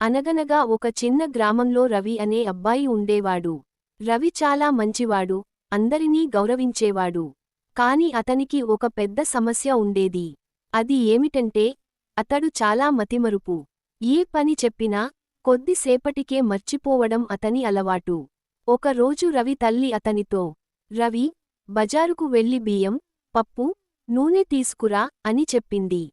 అనగనగా ఒక చిన్న గ్రామంలో రవి అనే అబ్బాయి ఉండేవాడు. రవి చాలా మంచివాడు, అందరినీ గౌరవించేవాడు. కాని అతనికి ఒక పెద్ద సమస్య ఉండేది. అది ఏమిటంటే, అతడు చాలా మతిమరుపు. ఏ పని చెప్పినా కొద్దిసేపటికే మర్చిపోవడం అతని అలవాటు. ఒకరోజు రవి తల్లి అతనితో, రవి, బజారుకు వెళ్లి బియ్యం, పప్పు, నూనె తీసుకురా అని చెప్పింది.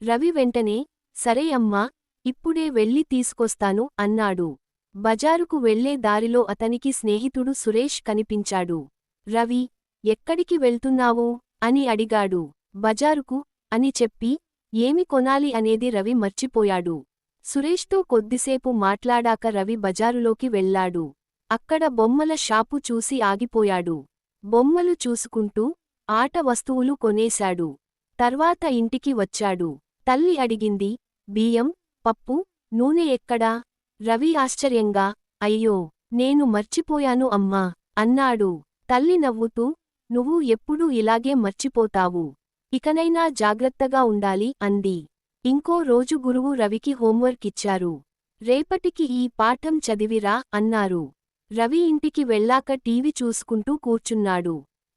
రవి వెంటనే, సరే అమ్మా, ఇప్పుడే వెళ్ళి తీసుకొస్తాను అన్నాడు. బజారుకు వెళ్లే దారిలో అతనికి స్నేహితుడు సురేష్ కనిపించాడు. రవి, ఎక్కడికి వెళ్తున్నావు అని అడిగాడు. బజారుకు అని చెప్పి, ఏమి కొనాలి అనేది రవి మర్చిపోయాడు. సురేష్తో కొద్దిసేపు మాట్లాడాక రవి బజారులోకి వెళ్లాడు. అక్కడ బొమ్మల షాపు చూసి ఆగిపోయాడు. బొమ్మలు చూసుకుంటూ ఆట వస్తువులు కొనేశాడు. తర్వాత ఇంటికి వచ్చాడు. తల్లి అడిగింది, బియ్యం, పప్పు, నూనె ఎక్కడా? రవి ఆశ్చర్యంగా, అయ్యో, నేను మర్చిపోయాను అమ్మా అన్నాడు. తల్లి నవ్వుతూ, నువ్వు ఎప్పుడూ ఇలాగే మర్చిపోతావు. ఇకనైనా జాగ్రత్తగా ఉండాలి అంది. ఇంకో రోజు గురువు రవికి హోంవర్క్ ఇచ్చారు. రేపటికి ఈ పాఠం చదివిరా అన్నారు. రవి ఇంటికి వెళ్ళాక టీవీ చూసుకుంటూ కూర్చున్నాడు.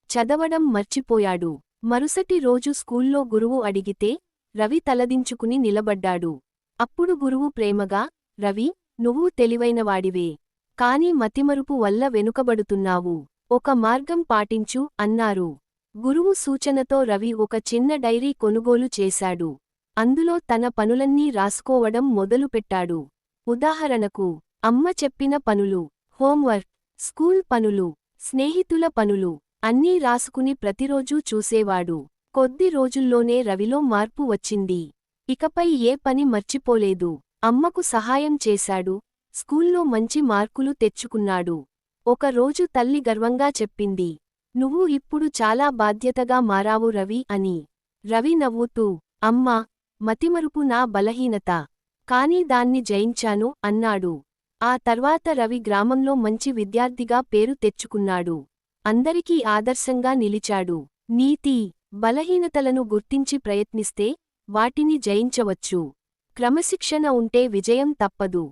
చదవడం మర్చిపోయాడు. మరుసటి రోజు స్కూల్లో గురువు అడిగితే రవి తలదించుకుని నిలబడ్డాడు. అప్పుడు గురువు ప్రేమగా, రవి, నువ్వు తెలివైనవాడివే. కాని మతిమరుపు వల్ల వెనుకబడుతున్నావు. ఒక మార్గం పాటించు అన్నారు. గురువు సూచనతో రవి ఒక చిన్న డైరీ కొనుగోలు చేశాడు. అందులో తన పనులన్నీ రాసుకోవడం మొదలుపెట్టాడు. ఉదాహరణకు, అమ్మ చెప్పిన పనులు, హోంవర్క్, స్కూల్ పనులు, స్నేహితుల పనులు అన్నీ రాసుకుని ప్రతిరోజూ చూసేవాడు. కొద్ది రోజుల్లోనే రవిలో మార్పు వచ్చింది. ఇకపై ఏ పని మర్చిపోలేదు. అమ్మకు సహాయం చేశాడు. స్కూల్లో మంచి మార్కులు తెచ్చుకున్నాడు. ఒకరోజు తల్లి గర్వంగా చెప్పింది, నువ్వు ఇప్పుడు చాలా బాధ్యతగా మారావు రవి అని. రవి నవ్వుతూ, అమ్మా, మతిమరుపు నా బలహీనత. కాని దాన్ని జయించాను అన్నాడు. ఆ తర్వాత రవి గ్రామంలో మంచి విద్యార్థిగా పేరు తెచ్చుకున్నాడు. అందరికీ ఆదర్శంగా నిలిచాడు. నీతి, బలహీనతలను గుర్తించి ప్రయత్నిస్తే వాటిని జయించవచ్చు. క్రమశిక్షణ ఉంటే విజయం తప్పదు.